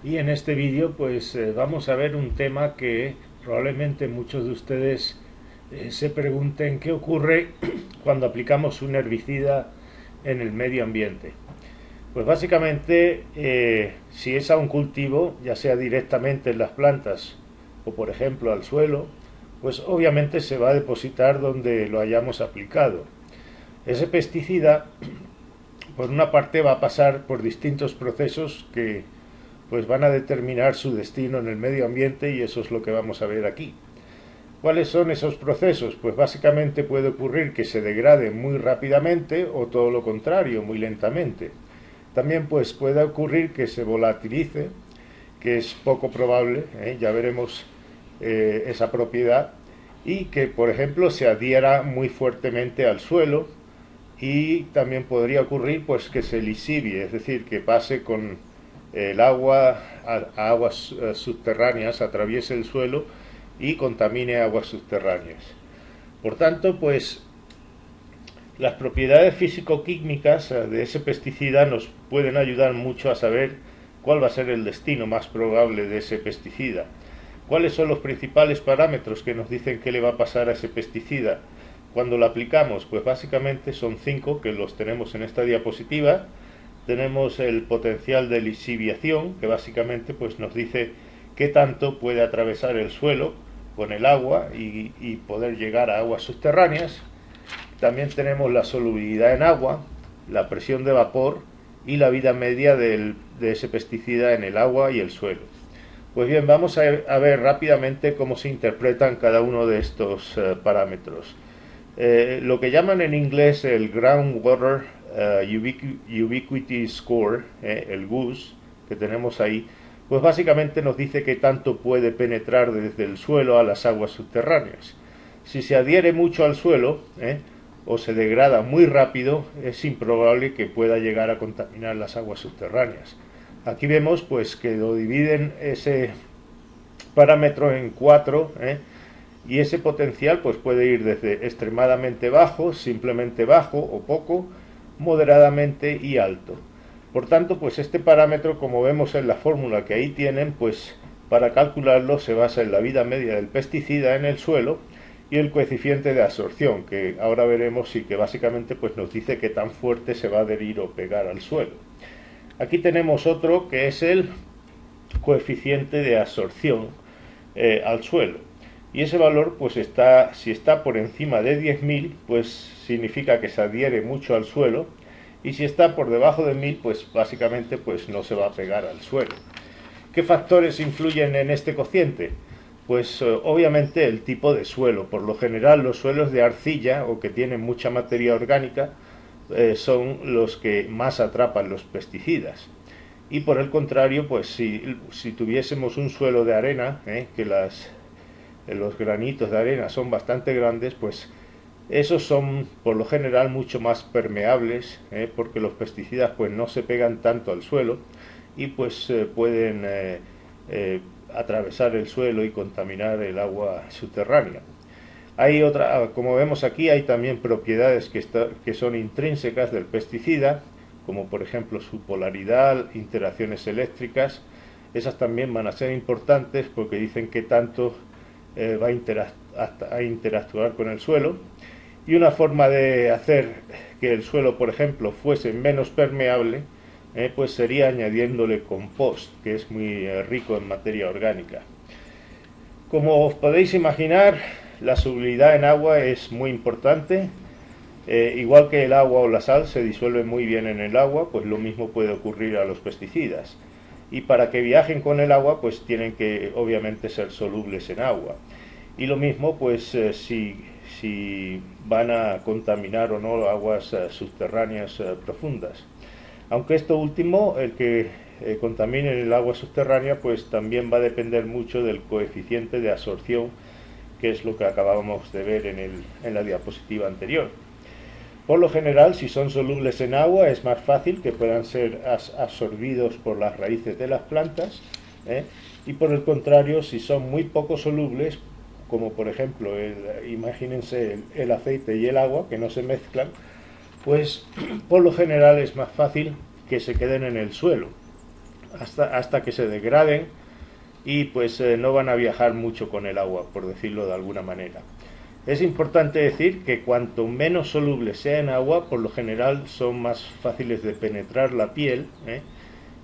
Y en este vídeo pues vamos a ver un tema que probablemente muchos de ustedes se pregunten qué ocurre cuando aplicamos un herbicida en el medio ambiente. Pues básicamente si es a un cultivo, ya sea directamente en las plantas o por ejemplo al suelo, pues obviamente se va a depositar donde lo hayamos aplicado. Ese pesticida por una parte va a pasar por distintos procesos que pues van a determinar su destino en el medio ambiente y eso es lo que vamos a ver aquí. ¿Cuáles son esos procesos? Pues básicamente puede ocurrir que se degrade muy rápidamente o todo lo contrario, muy lentamente. También pues puede ocurrir que se volatilice, que es poco probable, ya veremos esa propiedad, y que por ejemplo se adhiera muy fuertemente al suelo, y también podría ocurrir pues que se lisivie, es decir, que pase con el agua a aguas subterráneas, atraviese el suelo y contamine aguas subterráneas. Por tanto, pues las propiedades físico-químicas de ese pesticida nos pueden ayudar mucho a saber cuál va a ser el destino más probable de ese pesticida. ¿Cuáles son los principales parámetros que nos dicen qué le va a pasar a ese pesticida cuando lo aplicamos? Pues básicamente son 5 que los tenemos en esta diapositiva. Tenemos el potencial de lisiviación, que básicamente pues nos dice qué tanto puede atravesar el suelo con el agua y poder llegar a aguas subterráneas. También tenemos la solubilidad en agua, la presión de vapor y la vida media de ese pesticida en el agua y el suelo. Pues bien, vamos a ver rápidamente cómo se interpretan cada uno de estos parámetros. Lo que llaman en inglés el Groundwater Ubiquity Score, el GUS, que tenemos ahí, pues básicamente nos dice qué tanto puede penetrar desde el suelo a las aguas subterráneas. Si se adhiere mucho al suelo, o se degrada muy rápido, es improbable que pueda llegar a contaminar las aguas subterráneas. Aquí vemos pues que lo dividen ese parámetro en 4, y ese potencial pues puede ir desde extremadamente bajo, simplemente bajo o poco, moderadamente y alto. Por tanto, pues este parámetro, como vemos en la fórmula que ahí tienen, pues para calcularlo se basa en la vida media del pesticida en el suelo y el coeficiente de absorción, que ahora veremos y que básicamente pues nos dice qué tan fuerte se va a adherir o pegar al suelo. Aquí tenemos otro que es el coeficiente de absorción al suelo. Y ese valor, pues si está por encima de 10.000, pues significa que se adhiere mucho al suelo. Y si está por debajo de 1000, pues básicamente pues no se va a pegar al suelo. ¿Qué factores influyen en este cociente? Pues obviamente el tipo de suelo. Por lo general los suelos de arcilla o que tienen mucha materia orgánica son los que más atrapan los pesticidas. Y por el contrario, pues si tuviésemos un suelo de arena, que los granitos de arena son bastante grandes, pues esos son por lo general mucho más permeables, porque los pesticidas pues no se pegan tanto al suelo y pues pueden atravesar el suelo y contaminar el agua subterránea. Hay otra, como vemos aquí, hay también propiedades que son intrínsecas del pesticida, como por ejemplo su polaridad, interacciones eléctricas. Esas también van a ser importantes porque dicen que tanto va a interactuar con el suelo. Y una forma de hacer que el suelo, por ejemplo, fuese menos permeable, pues sería añadiéndole compost, que es muy rico en materia orgánica. Como os podéis imaginar, la solubilidad en agua es muy importante. Igual que el agua o la sal se disuelve muy bien en el agua, pues lo mismo puede ocurrir a los pesticidas. Y para que viajen con el agua, pues tienen que obviamente ser solubles en agua. Y lo mismo, pues si van a contaminar o no aguas subterráneas profundas. Aunque esto último, el que contamine el agua subterránea, pues también va a depender mucho del coeficiente de absorción, que es lo que acabábamos de ver en la diapositiva anterior. Por lo general, si son solubles en agua, es más fácil que puedan ser absorbidos por las raíces de las plantas, y por el contrario, si son muy poco solubles, como por ejemplo, imagínense el aceite y el agua, que no se mezclan, pues por lo general es más fácil que se queden en el suelo. hasta que se degraden y pues no van a viajar mucho con el agua, por decirlo de alguna manera. Es importante decir que cuanto menos solubles sea en agua, por lo general son más fáciles de penetrar la piel,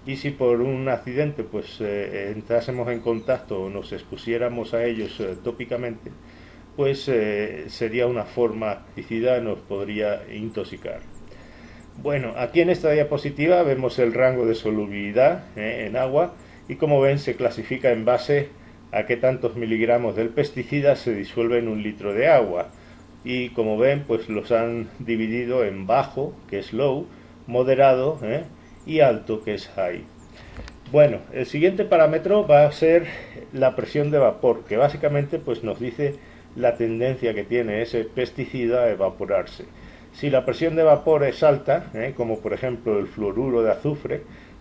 y si por un accidente pues entrásemos en contacto o nos expusiéramos a ellos tópicamente, pues sería una forma pesticida, nos podría intoxicar. Bueno, aquí en esta diapositiva vemos el rango de solubilidad en agua y como ven se clasifica en base a qué tantos miligramos del pesticida se disuelve en un litro de agua. Y como ven, pues los han dividido en bajo, que es low, moderado, y alto, que es high. Bueno, el siguiente parámetro va a ser la presión de vapor, que básicamente pues nos dice la tendencia que tiene ese pesticida a evaporarse. Si la presión de vapor es alta, como por ejemplo el fluoruro de azufre,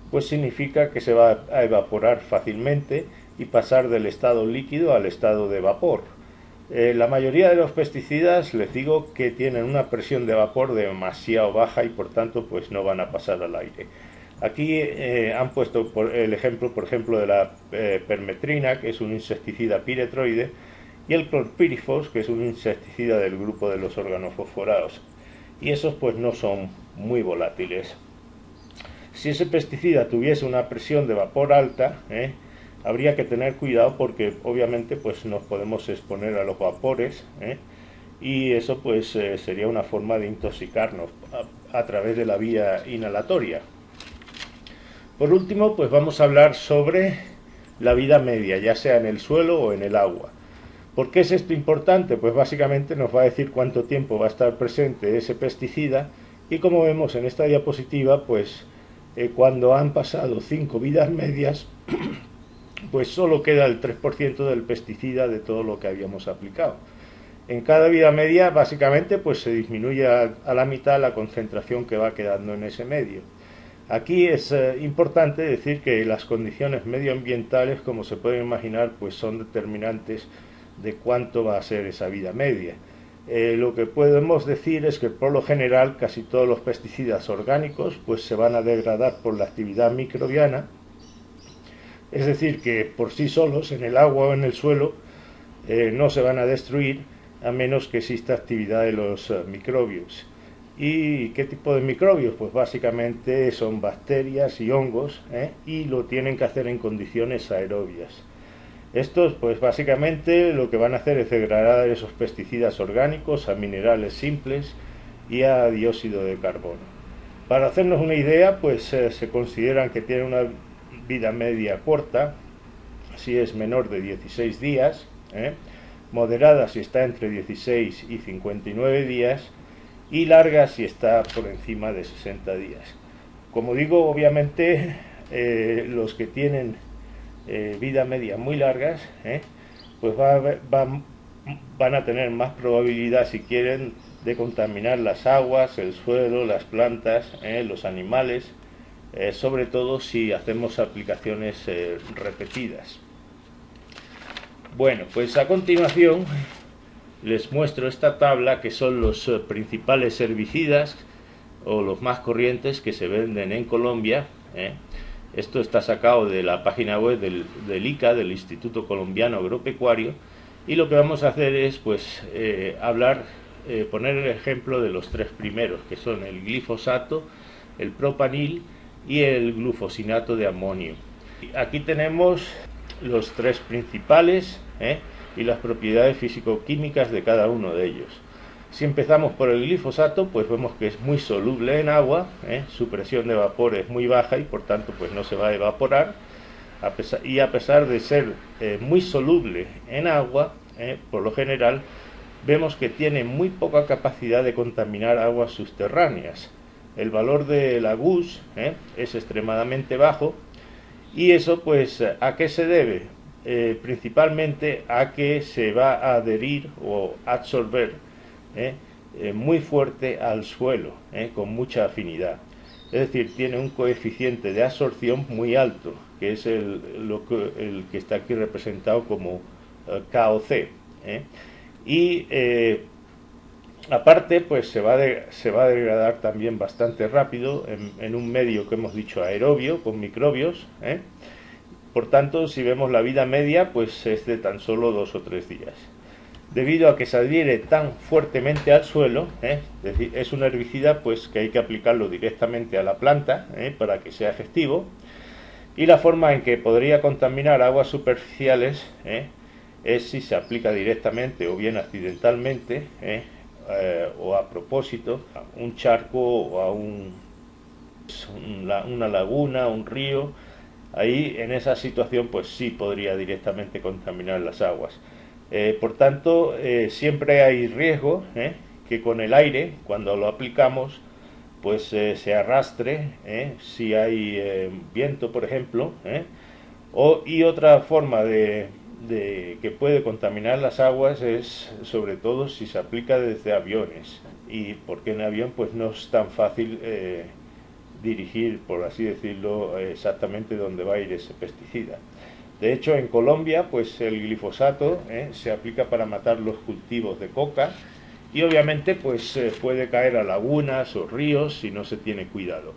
pues significa que se va a evaporar fácilmente y pasar del estado líquido al estado de vapor. La mayoría de los pesticidas les digo que tienen una presión de vapor demasiado baja y por tanto pues no van a pasar al aire. Aquí han puesto el ejemplo, por ejemplo, de la permetrina, que es un insecticida piretroide, y el clorpirifos, que es un insecticida del grupo de los organofosforados. Y esos pues no son muy volátiles. Si ese pesticida tuviese una presión de vapor alta, habría que tener cuidado porque obviamente pues nos podemos exponer a los vapores, y eso pues sería una forma de intoxicarnos a través de la vía inhalatoria. Por último, pues vamos a hablar sobre la vida media, ya sea en el suelo o en el agua. ¿Por qué es esto importante? Pues básicamente nos va a decir cuánto tiempo va a estar presente ese pesticida y como vemos en esta diapositiva, pues cuando han pasado 5 vidas medias, pues solo queda el 3% del pesticida de todo lo que habíamos aplicado. En cada vida media básicamente pues se disminuye a la mitad la concentración que va quedando en ese medio. Aquí es importante decir que las condiciones medioambientales, como se pueden imaginar, pues son determinantes de cuánto va a ser esa vida media. Lo que podemos decir es que por lo general casi todos los pesticidas orgánicos pues se van a degradar por la actividad microbiana, es decir que por sí solos en el agua o en el suelo no se van a destruir a menos que exista actividad de los microbios. ¿Y qué tipo de microbios? Pues básicamente son bacterias y hongos, y lo tienen que hacer en condiciones aerobias. Estos pues básicamente lo que van a hacer es degradar esos pesticidas orgánicos a minerales simples y a dióxido de carbono. Para hacernos una idea, pues se consideran que tienen una vida media corta, si es menor de 16 días, moderada si está entre 16 y 59 días, y larga si está por encima de 60 días. Como digo, obviamente los que tienen vida media muy largas, pues van a tener más probabilidad, si quieren, de contaminar las aguas, el suelo, las plantas, los animales, sobre todo si hacemos aplicaciones repetidas. Bueno, pues a continuación les muestro esta tabla que son los principales herbicidas o los más corrientes que se venden en Colombia. Esto está sacado de la página web del ICA, del Instituto Colombiano Agropecuario, y lo que vamos a hacer es pues poner el ejemplo de los tres primeros, que son el glifosato, el propanil y el glufosinato de amonio. Aquí tenemos los tres principales, y las propiedades físico-químicas de cada uno de ellos. Si empezamos por el glifosato, pues vemos que es muy soluble en agua, su presión de vapor es muy baja y por tanto pues no se va a evaporar, a pesar de ser muy soluble en agua, por lo general vemos que tiene muy poca capacidad de contaminar aguas subterráneas. El valor de la GUS es extremadamente bajo, y eso pues ¿a qué se debe? Principalmente a que se va a adherir o absorber muy fuerte al suelo, con mucha afinidad. Es decir, tiene un coeficiente de absorción muy alto, que es el que está aquí representado como KOC. Y Aparte, pues se va a degradar también bastante rápido en un medio que hemos dicho aerobio, con microbios, ¿eh? Por tanto, si vemos la vida media, pues es de tan solo 2 o 3 días. Debido a que se adhiere tan fuertemente al suelo, es decir, es un herbicida pues que hay que aplicarlo directamente a la planta para que sea efectivo. Y la forma en que podría contaminar aguas superficiales es si se aplica directamente o bien accidentalmente o a propósito a un charco o a una laguna, un río. Ahí en esa situación pues sí podría directamente contaminar las aguas. Por tanto, siempre hay riesgo que con el aire, cuando lo aplicamos, pues se arrastre, si hay viento, por ejemplo, y otra forma de que puede contaminar las aguas es sobre todo si se aplica desde aviones, y porque en avión pues no es tan fácil dirigir, por así decirlo, exactamente dónde va a ir ese pesticida. De hecho, en Colombia, pues el glifosato se aplica para matar los cultivos de coca y obviamente pues puede caer a lagunas o ríos si no se tiene cuidado.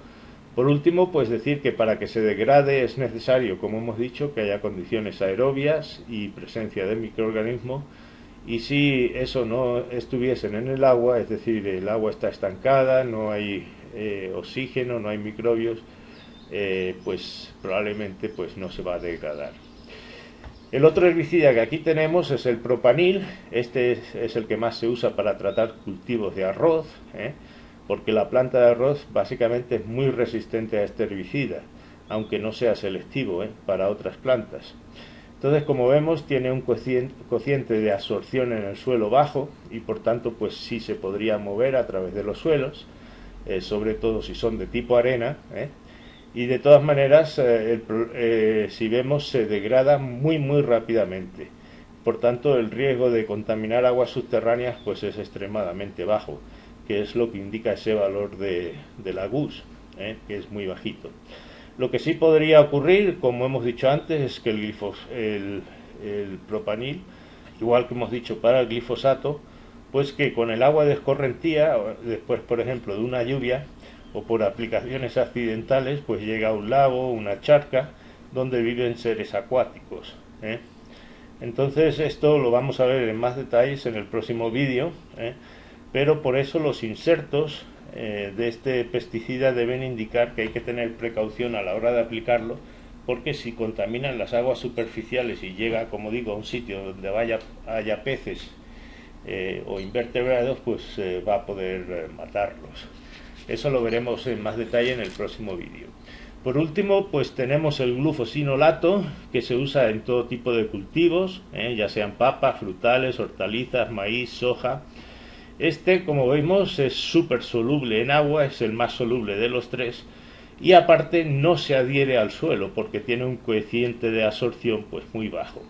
Por último, pues decir que para que se degrade es necesario, como hemos dicho, que haya condiciones aerobias y presencia de microorganismos, y si eso no estuviesen en el agua, es decir, el agua está estancada, no hay oxígeno, no hay microbios, pues probablemente pues no se va a degradar. El otro herbicida que aquí tenemos es el propanil. Este es el que más se usa para tratar cultivos de arroz, porque la planta de arroz básicamente es muy resistente a este herbicida, aunque no sea selectivo para otras plantas. Entonces, como vemos, tiene un cociente de absorción en el suelo bajo y por tanto pues sí se podría mover a través de los suelos, sobre todo si son de tipo arena, y de todas maneras, si vemos, se degrada muy rápidamente. Por tanto, el riesgo de contaminar aguas subterráneas pues es extremadamente bajo, que es lo que indica ese valor de la GUS, que es muy bajito. Lo que sí podría ocurrir, como hemos dicho antes, es que el propanil, igual que hemos dicho para el glifosato, pues que con el agua de escorrentía, después por ejemplo de una lluvia, o por aplicaciones accidentales, pues llega a un lago, una charca, donde viven seres acuáticos. Entonces esto lo vamos a ver en más detalles en el próximo vídeo, pero por eso los insertos de este pesticida deben indicar que hay que tener precaución a la hora de aplicarlo, porque si contaminan las aguas superficiales y llega, como digo, a un sitio donde haya peces o invertebrados, pues va a poder matarlos. Eso lo veremos en más detalle en el próximo vídeo. Por último, pues tenemos el glufosinolato, que se usa en todo tipo de cultivos, ya sean papas, frutales, hortalizas, maíz, soja. Este, como vemos, es súper soluble en agua, es el más soluble de los tres, y aparte no se adhiere al suelo porque tiene un coeficiente de absorción pues muy bajo.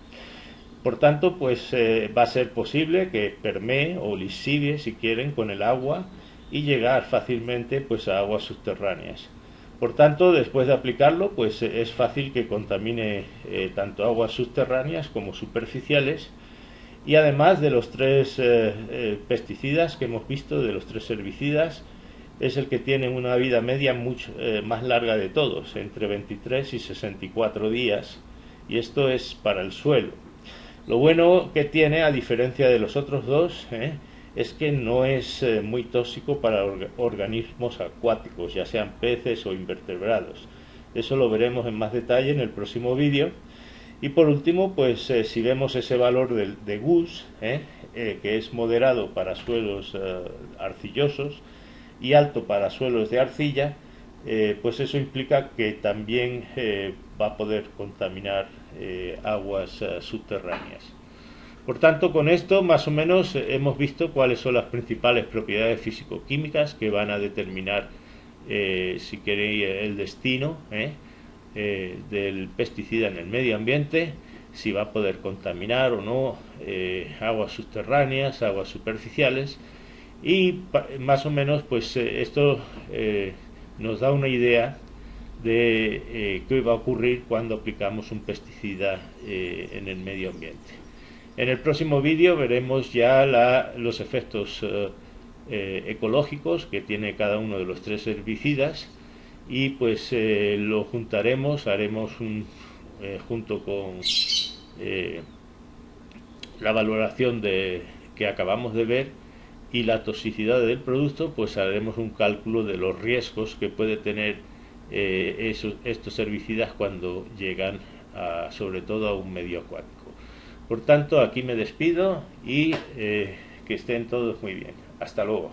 Por tanto, pues va a ser posible que permee o lixive, si quieren, con el agua y llegar fácilmente pues a aguas subterráneas. Por tanto, después de aplicarlo, pues es fácil que contamine tanto aguas subterráneas como superficiales, y además de los tres pesticidas que hemos visto, de los tres herbicidas, es el que tiene una vida media mucho más larga de todos, entre 23 y 64 días, y esto es para el suelo. Lo bueno que tiene, a diferencia de los otros dos, es que no es muy tóxico para organismos acuáticos, ya sean peces o invertebrados. Eso lo veremos en más detalle en el próximo vídeo. Y por último, pues si vemos ese valor de GUS, que es moderado para suelos arcillosos y alto para suelos de arcilla, pues eso implica que también va a poder contaminar aguas subterráneas. Por tanto, con esto más o menos hemos visto cuáles son las principales propiedades físico-químicas que van a determinar, si queréis, el destino del pesticida en el medio ambiente, si va a poder contaminar o no aguas subterráneas, aguas superficiales, y más o menos pues esto nos da una idea de qué va a ocurrir cuando aplicamos un pesticida en el medio ambiente. En el próximo vídeo veremos ya los efectos ecológicos que tiene cada uno de los tres herbicidas, y pues lo juntaremos, haremos junto con eh, la valoración que acabamos de ver y la toxicidad del producto, pues haremos un cálculo de los riesgos que puede tener estos herbicidas cuando llegan sobre todo a un medio acuático. Por tanto, aquí me despido y que estén todos muy bien. Hasta luego.